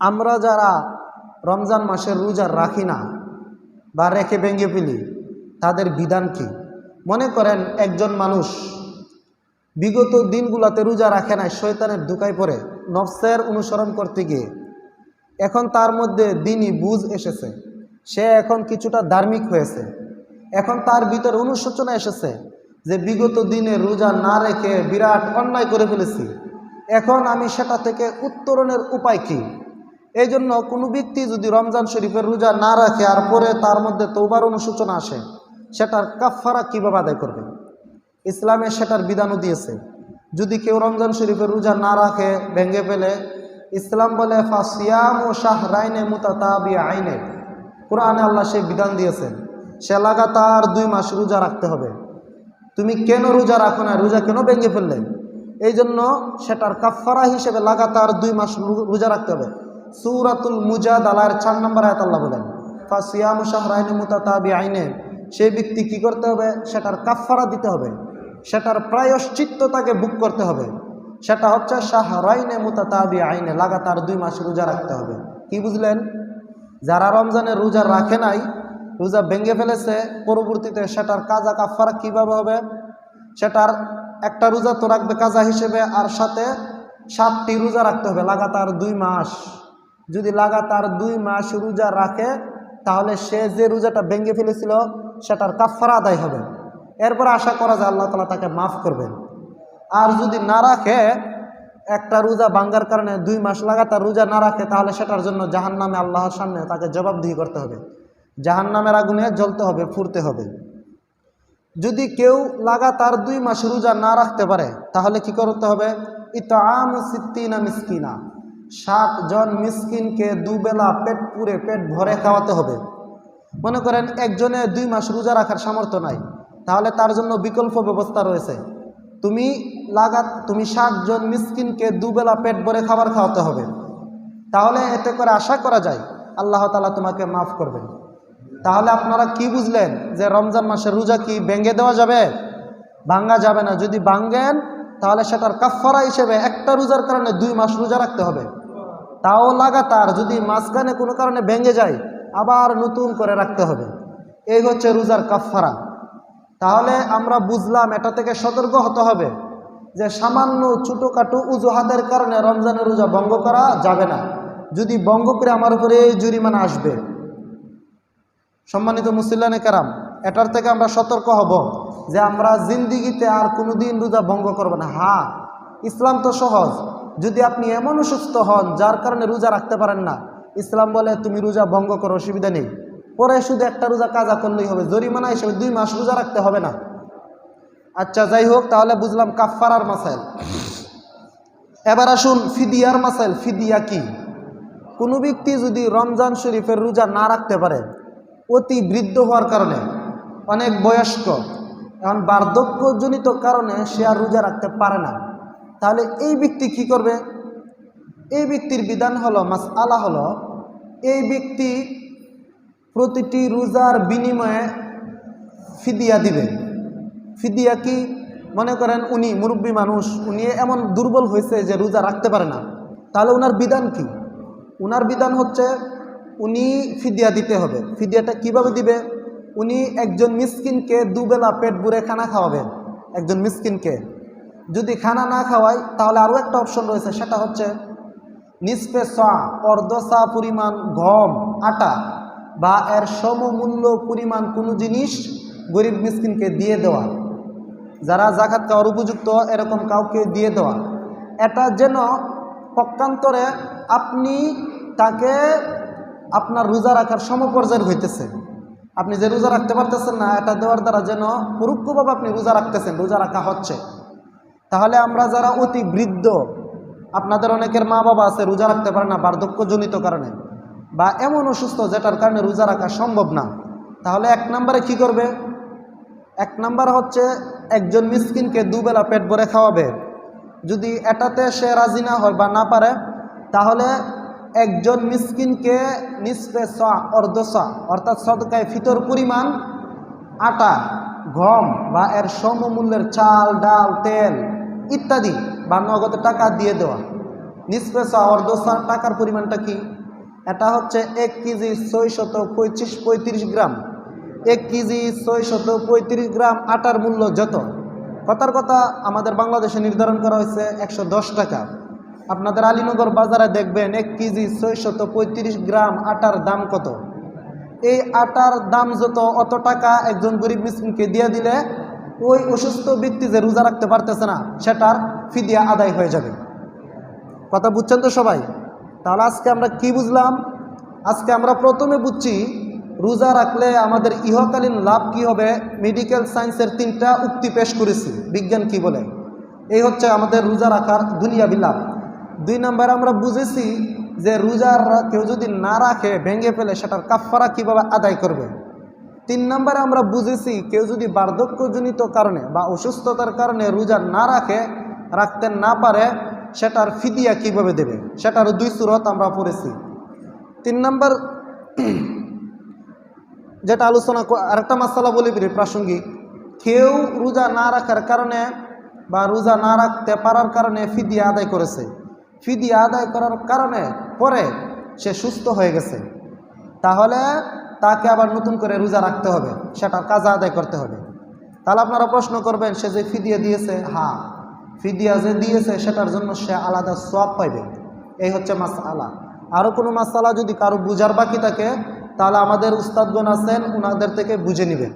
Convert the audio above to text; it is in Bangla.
আমরা যারা রমজান মাসের রোজা রাখি না বা রেখে ভেঙে ফেলি, তাদের বিধান কি? মনে করেন একজন মানুষ বিগত দিনগুলোতে রোজা রাখে নাই, শয়তানের ধোঁকায় পড়ে নফসের অনুসরণ করতে গিয়ে এখন তার মধ্যে দিনই বুঝ এসেছে, সে এখন কিছুটা ধার্মিক হয়েছে। এখন তার ভিতরে অনুশোচনা এসেছে যে বিগত দিনে রোজা না রেখে বিরাট অন্যায় করে ফেলেছি, এখন আমি সেটা থেকে উত্তরণের উপায় কি? এই জন্য কোনো ব্যক্তি যদি রমজান শরীফের রোজা না রাখে আর পরে তার মধ্যে তওবার অনুশোচনা আসে, সেটার কাফফারা কীভাবে আদায় করবে? ইসলামে সেটার বিধানও দিয়েছে। যদি কেউ রমজান শরীফের রোজা না রাখে, ভেঙে ফেলে, ইসলাম বলে ফাসিয়ামু শাহরাইনে মুতাতাবিআইনে, কোরআনে আল্লাহ সেই বিধান দিয়েছেন, সে লাগাতার 2 মাস রোজা রাখতে হবে। তুমি কেন রোজা রাখো না, রোজা কেন ভেঙে ফেললে? এই জন্য সেটার কাফফারা হিসেবে লাগাতার 2 মাস রোজা রাখতে হবে। সূরাতুল মুজাদালার 4 নম্বর আয়াত আল্লাহ বলেন ফাসিয়ামু শাহরাইনে মুতাতাবিআইনে, সেই ব্যক্তি কি করতে হবে? সেটার কাফফারা দিতে হবে, সেটার প্রায়শ্চিত্ত তাকে ভোগ করতে হবে। সেটা হচ্ছে শাহরাইনে মুতাতাবিআইনে, লাগাতার 2 মাস রোজা রাখতে হবে। কি বুঝলেন? যারা রমজানের রোজা রাখে নাই, রোজা ভেঙে ফেলেছে, পরবর্তীতে সেটার কাজা কাফফারা কিভাবে হবে? সেটার একটা রোজা তো রাখবে কাজা হিসেবে, আর সাথে 7টি রোজা রাখতে হবে লাগাতার 2 মাস। যদি লাগাতার 2 মাস রোজা রাখে, তাহলে সে যে রোজাটা ভেঙে ফেলেছিল সেটার কাফফারা আদায় হবে। এরপর আশা করা যায় আল্লাহ তাআলা তাকে মাফ করবেন। আর যদি না রাখে, একটা রোজা ভাঙ্গার কারণে 2 মাস লাগাতার রোজা না রাখে, তাহলে সেটার জন্য জাহান্নামে আল্লাহর সামনে তাকে জবাবদিহি করতে হবে, জাহান্নামের আগুনে জ্বলতে হবে, পুড়তে হবে। যদি কেউ লাগাতার 2 মাস রোজা না রাখতে পারে, তাহলে কি করতে হবে? ইতআমু সিত্তিনা মিসকিনা, 60 জন মিসকিনকে দুবেলা পেট পুরে পেট ভরে খাওয়াতে হবে। মনে করেন একজনে 2 মাস রোজা রাখার সামর্থ্য নাই, তাহলে তার জন্য বিকল্প ব্যবস্থা রয়েছে। তুমি 60 জন মিসকিনকে দুবেলা পেট ভরে খাবার খাওয়াতে হবে। তাহলে এতে করে আশা করা যায় আল্লাহ তাআলা তোমাকে মাফ করবেন। তাহলে আপনারা কি বুঝলেন যে রমজান মাসের রোজা কি ভেঙে দেওয়া যাবে? ভাঙ্গা যাবে না। যদি ভাঙ্গেন, তাহলে সেটার কাফফারা হিসেবে একটা রোজার কারণে 2 মাস রোজা রাখতে হবে, তাও লাগাতার। যদি মাঝখানে কোনো কারণে ভেঙে যায়, আবার নতুন করে রাখতে হবে। এই হচ্ছে রোজার কাফফারা। তাহলে আমরা বুঝলাম এটা থেকে সতর্ক হতে হবে যে সামান্য ছোটোখাটো অজুহাতের কারণে রমজানের রোজা ভঙ্গ করা যাবে না। যদি ভঙ্গ করে আমার উপরে জরিমানা আসবে। সম্মানিত মুসল্লিয়ানে কেরাম, এটার থেকে আমরা সতর্ক হব যে আমরা জিন্দিগিতে আর কোনো দিন রোজা ভঙ্গ করব না। হ্যাঁ, ইসলাম তো সহজ। যদি আপনি এমন অসুস্থ হন যার কারণে রোজা রাখতে পারেন না, ইসলাম বলে তুমি রোজা ভঙ্গ করো, অসুবিধা নেই, পরে শুধু একটা রোজা কাজা করলেই হবে, জরিমানা হিসেবে 2 মাস রোজা রাখতে হবে না। আচ্ছা, যাই হোক, তাহলে বুঝলাম কাফফারার মাসাইল। এবার আসুন ফিদিয়ার মাসাইল। ফিদিয়া কি? কোনো ব্যক্তি যদি রমজান শরীফের রোজা না রাখতে পারে, অতি বৃদ্ধ হওয়ার কারণে, অনেক বয়স্ক, এখন বার্ধক্যজনিত কারণে সে আর রোজা রাখতে পারে না, তাহলে এই ব্যক্তি কি করবে? এই ব্যক্তির বিধান হলো, মাসআলা হলো, এই ব্যক্তি প্রতিটি রোজার বিনিময়ে ফিদিয়া দিবে। ফিদিয়া কি? মনে করেন উনি মুরব্বী মানুষ, উনি এমন দুর্বল হয়েছে যে রোজা রাখতে পারে না, তাহলে ওনার বিধান কি? ওনার বিধান হচ্ছে উনি ফিদিয়া দিতে হবে। ফিদিয়াটা কিভাবে দিবে? উনি একজন মিসকিনকে দুবেলা পেট ভরে খানা খাওয়াবেন। একজন মিসকিনকে যদি খানা না খাওয়ায়, তাহলে আরও একটা অপশন রয়েছে, সেটা হচ্ছে নিসফে সা, অর্ধ সা পরিমাণ গম, আটা বা এর সমমূল্য পরিমাণ কোনো জিনিস গরিব মিসকিনকে দিয়ে দেওয়া, যারা জাকাত খাওয়ার উপযুক্ত এরকম কাউকে দিয়ে দেওয়া। এটা যেন পক্ষান্তরে আপনি তাকে আপনার রোজা রাখার সমপর্যায়ের হইতেছে। আপনি যে রোজা রাখতে পারতেছেন না, এটা দেওয়ার দ্বারা যেন পরোক্ষভাবে আপনি রোজা রাখতেছেন, রোজা রাখা হচ্ছে। তাহলে আমরা যারা অতি বৃদ্ধ, আপনাদের অনেকের মা বাবা আছে রোজা রাখতে পারে না বার্ধক্যজনিত কারণে, বা এমন অসুস্থ যেটার কারণে রোজা রাখা সম্ভব না, তাহলে 1 নম্বরে কি করবে? 1 নম্বর হচ্ছে একজন মিসকিনকে দুবেলা পেট ভরে খাওয়াবে। যদি এটাতে সে রাজি না হয় বা না পারে, তাহলে একজন মিসকিনকে নিসফে সা, অর্ধ সা, অর্থাৎ সদকায়ে ফিতর পরিমাণ আটা, গম বা এর সমমূল্যের চাল, ডাল, তেল ইত্যাদি বা নগদ টাকা দিয়ে দেওয়া। নিসফে সা অর্ধ সা টাকার পরিমাণটা কি? এটা হচ্ছে 1 কেজি 635 গ্রাম। 1 কেজি 635 গ্রাম আটার মূল্য যত, কথার কথা আমাদের বাংলাদেশে নির্ধারণ করা হয়েছে 110 টাকা। আপনাদের আলীনগর বাজারে দেখবেন 1 কেজি 635 গ্রাম আটার দাম কত। এই আটার দাম যত, অত টাকা একজন গরিব মিসকিনকে দিয়ে দিলে ওই অসুস্থ ব্যক্তি যে রোজা রাখতে পারতেছে না সেটার ফিদিয়া আদায় হয়ে যাবে। কথা বুঝছেন তো সবাই? তাহলে আজকে আমরা কি বুঝলাম? আজকে আমরা প্রথমে বুঝছি রোজা রাখলে আমাদের ইহকালীন লাভ কি হবে। মেডিকেল সায়েন্সের 3টা উক্তি পেশ করেছি, বিজ্ঞান কি বলে। এই হচ্ছে আমাদের রোজা রাখার দুনিয়াবি লাভ। 2 নম্বরে আমরা বুঝেছি যে রোজার কেউ যদি না রাখে, ভেঙে ফেলে, সেটার কাফফারা কিভাবে আদায় করবে। 3 নম্বরে আমরা বুঝেছি কেউ যদি বার্ধক্যজনিত কারণে বা অসুস্থতার কারণে রোজা না রাখতে না পারে, সেটার ফিদিয়া কিভাবে দেবে, সেটার 2 সূরত আমরা পড়েছি। 3 নম্বর যেটা আলোচনা, আরেকটা মাসালা বলি প্রাসঙ্গিক। কেউ রোজা না রাখার কারণে বা রোজা না রাখতে পারার কারণে ফিদিয়া আদায় করেছে, ফিদিয়া আদায় করার কারণে পরে সে সুস্থ হয়ে গেছে, তাহলে তাকে আবার নতুন করে রোজা রাখতে হবে, সেটার কাজা আদায় করতে হবে। তাহলে আপনারা প্রশ্ন করবেন, সে যে ফিদিয়া দিয়েছে, হ্যাঁ ফিদিয়া যে দিয়েছে সেটার জন্য সে আলাদা সওয়াব পাইবে। এই হচ্ছে মাসআলা। আরও কোনো মাসআলা যদি কারো বুঝার বাকি থাকে তাহলে আমাদের উস্তাদগণ আছেন, ওনাদের থেকে বুঝে নেবেন।